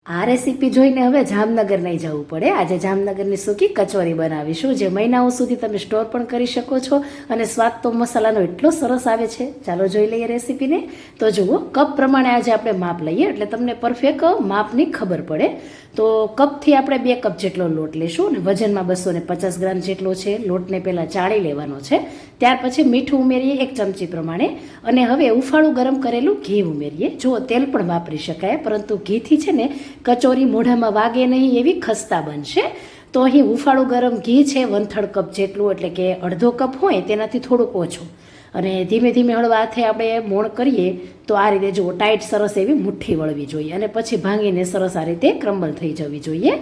આ રેસીપી જોઈને હવે જામનગર નહીં જવું પડે. આજે જામનગરની સૂકી કચોરી બનાવીશું, જે મહિનાઓ સુધી તમે સ્ટોર પણ કરી શકો છો અને સ્વાદ તો મસાલાનો એટલો સરસ આવે છે. ચાલો જોઈ લઈએ રેસીપીને. તો જુઓ, કપ પ્રમાણે આજે આપણે માપ લઈએ એટલે તમને પરફેક્ટ માપની ખબર પડે. તો કપથી આપણે 2 કપ જેટલો લોટ લઈશું અને વજનમાં 250 ગ્રામ જેટલો છે. લોટને પહેલાં ચાળી લેવાનો છે, ત્યાર પછી મીઠું ઉમેરીએ 1 ચમચી પ્રમાણે અને હવે ઉફાળું ગરમ કરેલું ઘી ઉમેરીએ. જો તેલ પણ વાપરી શકાય, પરંતુ ઘીથી છે ને કચોરી મોઢામાં વાગે નહીં એવી ખસ્તા બનશે. તો અહીં ઉફાળું ગરમ ઘી છે 1/3 કપ જેટલું, એટલે કે અડધો કપ હોય તેનાથી થોડુંક ઓછું. અને ધીમે ધીમે હળવા હાથે આપણે મોણ કરીએ તો આ રીતે જુઓ, ટાઈટ સરસ એવી મુઠ્ઠી વળવી જોઈએ અને પછી ભાંગીને સરસ આ રીતે ક્રમ્બલ થઈ જવી જોઈએ.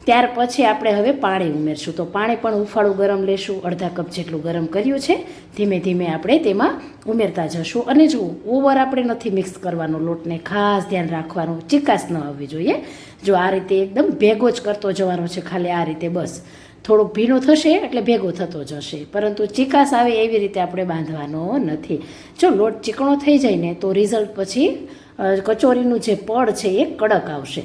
ત્યાર પછી આપણે હવે પાણી ઉમેરશું. તો પાણી પણ ઉફાળું ગરમ લેશું, અડધા કપ જેટલું ગરમ કર્યું છે. ધીમે ધીમે આપણે તેમાં ઉમેરતા જશું અને જુઓ, ઓવર આપણે નથી મિક્સ કરવાનો લોટને, ખાસ ધ્યાન રાખવાનું, ચીકાશ ન આવવી જોઈએ. જો આ રીતે એકદમ ભેગો જ કરતો જવાનો છે, ખાલી આ રીતે બસ. થોડોક ભીનો થશે એટલે ભેગો થતો જશે, પરંતુ ચીકાશ આવે એવી રીતે આપણે બાંધવાનો નથી. જો લોટ ચીકણો થઈ જાય ને તો રિઝલ્ટ પછી કચોરીનું જે પડ છે એ કડક આવશે.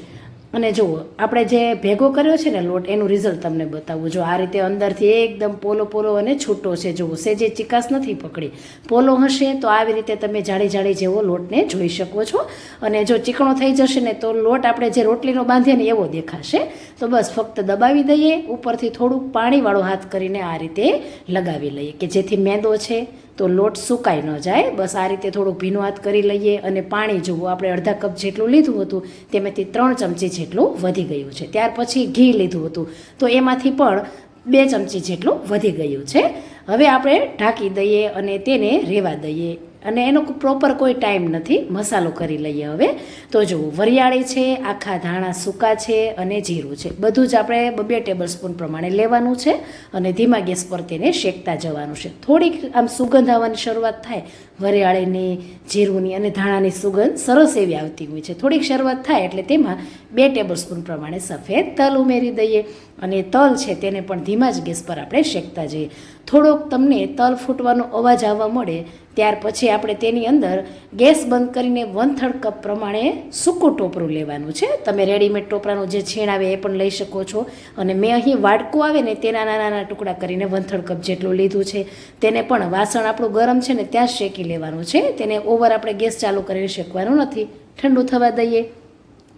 અને જુઓ, આપણે જે ભેગો કર્યો છે ને લોટ, એનું રિઝલ્ટ તમને બતાવું. જો આ રીતે અંદરથી એકદમ પોલો પોલો અને છૂટો છે. જુઓ, સેજે ચીકાશ નથી પકડી. પોલો હશે તો આવી રીતે તમે જાડી જાડી જેવો લોટને જોઈ શકો છો. અને જો ચીકણો થઈ જશે ને તો લોટ આપણે જે રોટલીનો બાંધીએ ને એવો દેખાશે. તો બસ ફક્ત દબાવી દઈએ, ઉપરથી થોડુંક પાણીવાળો હાથ કરીને આ રીતે લગાવી લઈએ, કે જેથી મેંદો છે તો લોટ સુકાઈ ન જાય. બસ આ રીતે થોડુંક ભીનો હાથ કરી લઈએ. અને પાણી જુઓ, આપણે અડધા કપ જેટલું લીધું હતું તેમાંથી 3 ચમચી જેટલું વધી ગયું છે. ત્યાર પછી ઘી લીધું હતું તો એમાંથી પણ 2 ચમચી જેટલું વધી ગયું છે. હવે આપણે ઢાંકી દઈએ અને તેને રહેવા દઈએ. અને એનો પ્રોપર કોઈ ટાઈમ નથી. મસાલો કરી લઈએ હવે. તો જુઓ, વરિયાળી છે, આખા ધાણા સૂકા છે અને જીરું છે. બધું જ આપણે 2 ટેબલ સ્પૂન પ્રમાણે લેવાનું છે અને ધીમા ગેસ પર તેને શેકતા જવાનું છે. થોડીક આમ સુગંધ આવવાની શરૂઆત થાય, વરિયાળીની, જીરુંની અને ધાણાની સુગંધ સરસ એવી આવતી હોય છે. થોડીક શરૂઆત થાય એટલે તેમાં 2 ટેબલ સ્પૂન પ્રમાણે સફેદ તલ ઉમેરી દઈએ અને તલ છે તેને પણ ધીમા જ ગેસ પર આપણે શેકતા જઈએ. થોડોક તમને તલ ફૂટવાનો અવાજ આવવા મળે ત્યાર પછી આપણે તેની અંદર ગેસ બંધ કરીને 1/3 કપ પ્રમાણે સૂકું ટોપરું લેવાનું છે. તમે રેડીમેડ ટોપરાનું જે છીણ આવે એ પણ લઈ શકો છો. અને મેં અહીં વાડકું આવે ને તેના નાના નાના ટુકડા કરીને 1/3 કપ જેટલું લીધું છે. તેને પણ વાસણ આપણું ગરમ છે ને ત્યાં જ શેકી લેવાનું છે. તેને ઓવર આપણે ગેસ ચાલુ કરીને શેકવાનું નથી, ઠંડુ થવા દઈએ.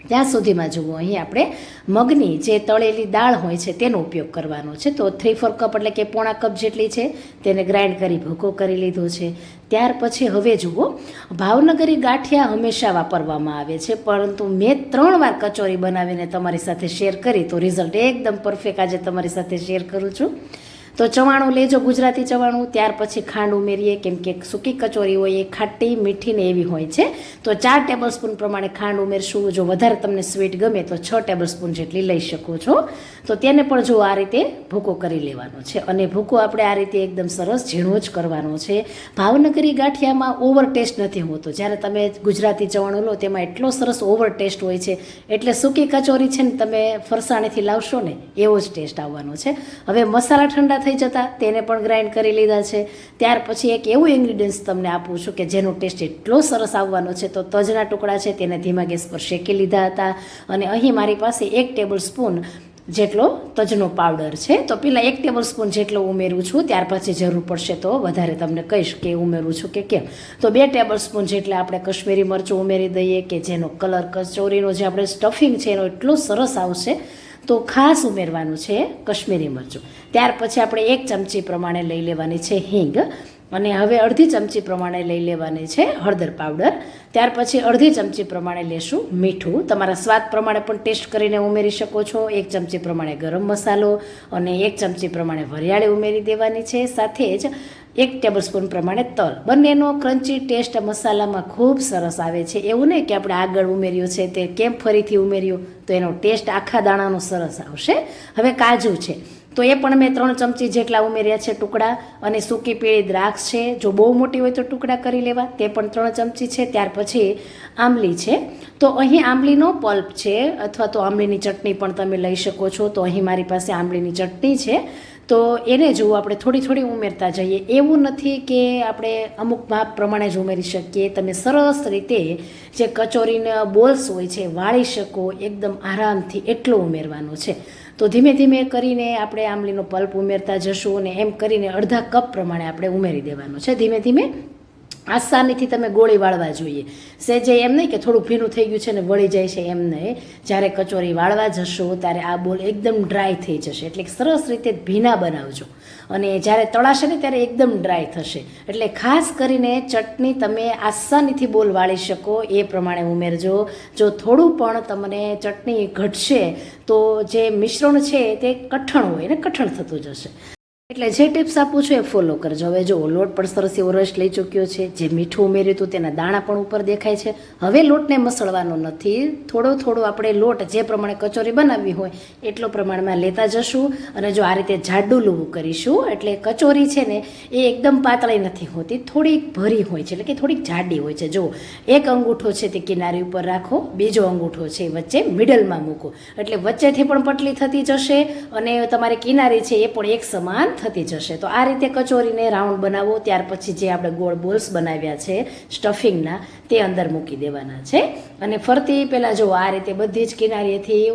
ત્યાં સુધીમાં જુઓ, અહીં આપણે મગની જે તળેલી દાળ હોય છે તેનો ઉપયોગ કરવાનો છે. તો 3/4 કપ એટલે કે પોણા કપ જેટલી છે, તેને ગ્રાઇન્ડ કરી ભૂકો કરી લીધો છે. ત્યાર પછી હવે જુઓ, ભાવનગરી ગાંઠિયા હંમેશા વાપરવામાં આવે છે, પરંતુ મેં 3 વાર કચોરી બનાવીને તમારી સાથે શેર કરી તો રિઝલ્ટ એકદમ પરફેક્ટ આજે તમારી સાથે શેર કરું છું. તો ચવાણું લેજો, ગુજરાતી ચવાણું. ત્યાર પછી ખાંડ ઉમેરીએ, કેમ કે સૂકી કચોરી હોય એ ખાટી મીઠી ને એવી હોય છે. તો 4 ટેબલ સ્પૂન પ્રમાણે ખાંડ ઉમેરશું. જો વધારે તમને સ્વીટ ગમે તો 6 ટેબલ સ્પૂન જેટલી લઈ શકો છો. તો તેને પણ જો આ રીતે ભૂકો કરી લેવાનો છે. અને ભૂકો આપણે આ રીતે એકદમ સરસ ઝીણો જ કરવાનો છે. ભાવનગરી ગાંઠિયામાં ઓવર ટેસ્ટ નથી હોતો. જ્યારે તમે ગુજરાતી ચવાણું લો તેમાં એટલો સરસ ઓવર ટેસ્ટ હોય છે. એટલે સૂકી કચોરી છે ને તમે ફરસાણેથી લાવશો ને એવો જ ટેસ્ટ આવવાનો છે. હવે મસાલા ઠંડા થઈ જતા તેને પણ ગ્રાઇન્ડ કરી લીધા છે. ત્યાર પછી એક એવું ઇન્ગ્રીડિયન્ટ્સ તમને આપું છું કે જેનો ટેસ્ટ એટલો સરસ આવવાનો છે. તો તજના ટુકડા છે તેને ધીમા ગેસ પર શેકી લીધા હતા. અને અહીં મારી પાસે 1 ટેબલ સ્પૂન જેટલો તજનો પાવડર છે. તો પહેલાં 1 ટેબલ સ્પૂન જેટલો ઉમેરું છું, ત્યાર પછી જરૂર પડશે તો વધારે તમને કહીશ કે ઉમેરું છું કે કેમ. તો 2 ટેબલ સ્પૂન જેટલા આપણે કશ્મીરી મરચું ઉમેરી દઈએ, કે જેનો કલર કચોરીનો જે આપણે સ્ટફિંગ છે એનો એટલો સરસ આવશે. તો ખાસ ઉમેરવાનું છે કશ્મીરી મરચું. ત્યાર પછી આપણે 1 ચમચી પ્રમાણે લઈ લેવાની છે હિંગ. અને હવે અડધી ચમચી પ્રમાણે લઈ લેવાની છે હળદર પાવડર. ત્યાર પછી અડધી ચમચી પ્રમાણે લેશું મીઠું. તમારા સ્વાદ પ્રમાણે પણ ટેસ્ટ કરીને ઉમેરી શકો છો. 1 ચમચી પ્રમાણે ગરમ મસાલો અને 1 ચમચી પ્રમાણે વરિયાળી ઉમેરી દેવાની છે. સાથે જ 1 ટેબલ સ્પૂન પ્રમાણે તલ. બંનેનો ક્રન્ચી ટેસ્ટ મસાલામાં ખૂબ સરસ આવે છે. એવું નહીં કે આપણે આગળ ઉમેર્યું છે તે કેમ ફરીથી ઉમેર્યું, તો એનો ટેસ્ટ આખા દાણાનો સરસ આવશે. હવે કાજુ છે તો એ પણ મેં 3 ચમચી જેટલા ઉમેર્યા છે ટુકડા. અને સૂકી પીળી દ્રાક્ષ છે, જો બહુ મોટી હોય તો ટુકડા કરી લેવા, તે પણ 3 ચમચી છે. ત્યાર પછી આંબલી છે. તો અહીં આંબલીનો પલ્પ છે અથવા તો આંબલીની ચટણી પણ તમે લઈ શકો છો. તો અહીં મારી પાસે આંબલીની ચટણી છે. તો એને જો આપણે થોડી થોડી ઉમેરતા જઈએ. એવું નથી કે આપણે અમુક માપ પ્રમાણે જ ઉમેરી શકીએ. તમે સરસ રીતે જે કચોરીના બોલ્સ હોય છે વાળી શકો એકદમ આરામથી, એટલું ઉમેરવાનું છે. તો ધીમે ધીમે કરીને આપણે આંબલીનો પલ્પ ઉમેરતા જશું અને એમ કરીને અડધા કપ પ્રમાણે આપણે ઉમેરી દેવાનું છે ધીમે ધીમે. આસાનીથી તમે ગોળી વાળવા જોઈએ. સહેજે એમ નહીં કે થોડું ભીનું થઈ ગયું છે ને વળી જાય છે, એમ નહીં. જ્યારે કચોરી વાળવા જશો ત્યારે આ બોલ એકદમ ડ્રાય થઈ જશે, એટલે સરસ રીતે ભીના બનાવજો. અને જ્યારે તળાશે ને ત્યારે એકદમ ડ્રાય થશે. એટલે ખાસ કરીને ચટણી તમે આસાનીથી બોલ વાળી શકો એ પ્રમાણે ઉમેરજો. જો થોડું પણ તમને ચટણી ઘટશે તો જે મિશ્રણ છે તે કઠણ હોય ને કઠણ થતું જશે. એટલે જે ટિપ્સ આપું છું એ ફોલો કરજો. હવે જો લોટ પણ સરસ એવો રસ લઈ ચૂક્યો છે. જે મીઠું ઉમેર્યું હતું તેના દાણા પણ ઉપર દેખાય છે. હવે લોટને મસળવાનો નથી. થોડો થોડો આપણે લોટ જે પ્રમાણે કચોરી બનાવવી હોય એટલો પ્રમાણમાં લેતા જશું. અને જો આ રીતે જાડું લૂવું કરીશું એટલે કચોરી છે ને એ એકદમ પાતળી નથી હોતી, થોડીક ભરી હોય છે, એટલે કે થોડીક જાડી હોય છે. જો એક અંગૂઠો છે તે કિનારી ઉપર રાખો, બીજો અંગૂઠો છે વચ્ચે મિડલમાં મૂકો, એટલે વચ્ચેથી પણ પટલી થતી જશે અને તમારી કિનારી છે એ પણ એક સમાન થતી જશે. તો આ રીતે કચોરીને રાઉન્ડ બનાવો. ત્યાર પછી જે આપણે ગોળ બોલ્સ બનાવ્યા છે સ્ટફિંગના તે અંદર મૂકી દેવાના છે. અને ફરતી પહેલાં જો આ રીતે બધી જ કિનારીએથી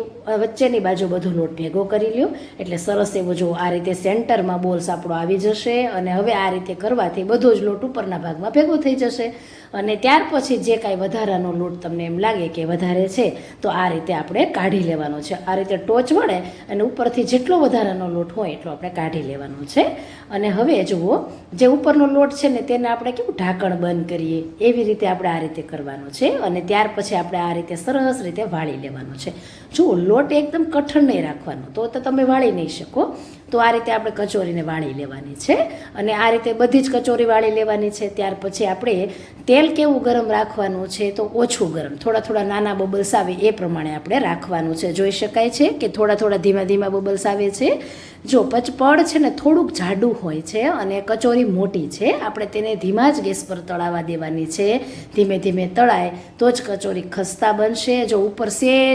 વચ્ચેની બાજુ બધો લોટ ભેગો કરી લ્યો, એટલે સરસ એવો જો આ રીતે સેન્ટરમાં બોલ્સ આપણો આવી જશે. અને હવે આ રીતે કરવાથી બધો જ લોટ ઉપરના ભાગમાં ભેગો થઈ જશે. અને ત્યાર પછી જે કાંઈ વધારાનો લોટ તમને એમ લાગે કે વધારે છે તો આ રીતે આપણે કાઢી લેવાનો છે. આ રીતે ટોચ વડે અને ઉપરથી જેટલો વધારાનો લોટ હોય એટલો આપણે કાઢી લેવાનો છે. અને હવે જુઓ જે ઉપરનો લોટ છે ને તેને આપણે કેવું ઢાંકણ બંધ કરીએ એવી રીતે આપણે આ રીતે કરવાનો છે. અને ત્યાર પછી આપણે આ રીતે સરસ રીતે વાળી લેવાનો છે. જુઓ લોટ એકદમ કઠણ નહીં રાખવાનો, તો તમે વાળી નહીં શકો. તો આ રીતે આપણે કચોરીને વાળી લેવાની છે. અને આ રીતે બધી જ કચોરી વાળી લેવાની છે. ત્યાર પછી આપણે તેલ કેવું ગરમ રાખવાનું છે તો ઓછું ગરમ, થોડા થોડા નાના બબલ્સ આવે એ પ્રમાણે આપણે રાખવાનું છે. જોઈ શકાય છે કે થોડા થોડા ધીમા ધીમા બબલ્સ આવે છે. જો પડ છે ને થોડુંક જાડું હોય છે અને કચોરી મોટી છે, આપણે તેને ધીમા જ ગેસ પર તળાવવા દેવાની છે. ધીમે ધીમે તળાય તો જ કચોરી ખસ્તા બનશે. જો ઉપર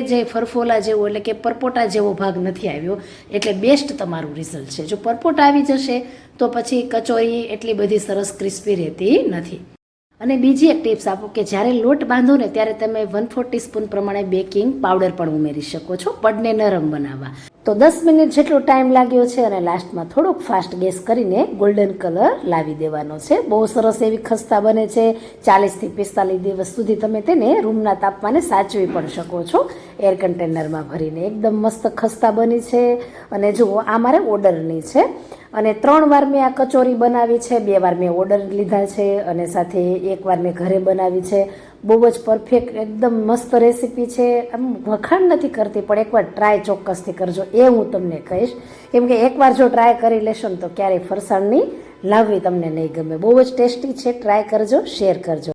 જે ફરફોલા જેવો એટલે કે પરપોટા જેવો ભાગ નથી આવ્યો એટલે બેસ્ટ તમારું રિઝલ્ટ છે. જો પરપોટા આવી જશે તો પછી કચોરી એટલી બધી સરસ ક્રિસ્પી રહેતી નથી. અને બીજી એક ટિપ્સ આપો કે જ્યારે લોટ બાંધો ને ત્યારે તમે 1/4 ટીસ્પૂન પ્રમાણે બેકિંગ પાવડર પણ ઉમેરી શકો છો પડને નરમ બનાવવા. તો 10 મિનિટ જેટલો ટાઈમ લાગ્યો છે અને લાસ્ટમાં થોડોક ફાસ્ટ ગેસ કરીને ગોલ્ડન કલર લાવી દેવાનો છે. બહુ સરસ એવી ખસ્તા બને છે. 40 થી 45 દિવસ સુધી તમે તેને રૂમના તાપમાને સાચવી પણ શકો છો એર કન્ટેનરમાં ભરીને. એકદમ મસ્ત ખસ્તા બની છે. અને જુઓ આ મારે ઓર્ડરની છે અને 3 વાર મેં આ કચોરી બનાવી છે. 2 વાર મેં ઓર્ડર લીધા છે અને સાથે 1 વાર મેં ઘરે બનાવી છે. બહુ જ પરફેક્ટ એકદમ મસ્ત રેસીપી છે. આમ વખાણ નથી કરતી પણ એકવાર ટ્રાય ચોક્કસથી કરજો એ હું તમને કહીશ. કેમ કે એકવાર જો ટ્રાય કરી લેશો ને તો ક્યારેય ફરસાણની લાવવી તમને નહીં ગમે. બહુ જ ટેસ્ટી છે. ટ્રાય કરજો, શેર કરજો.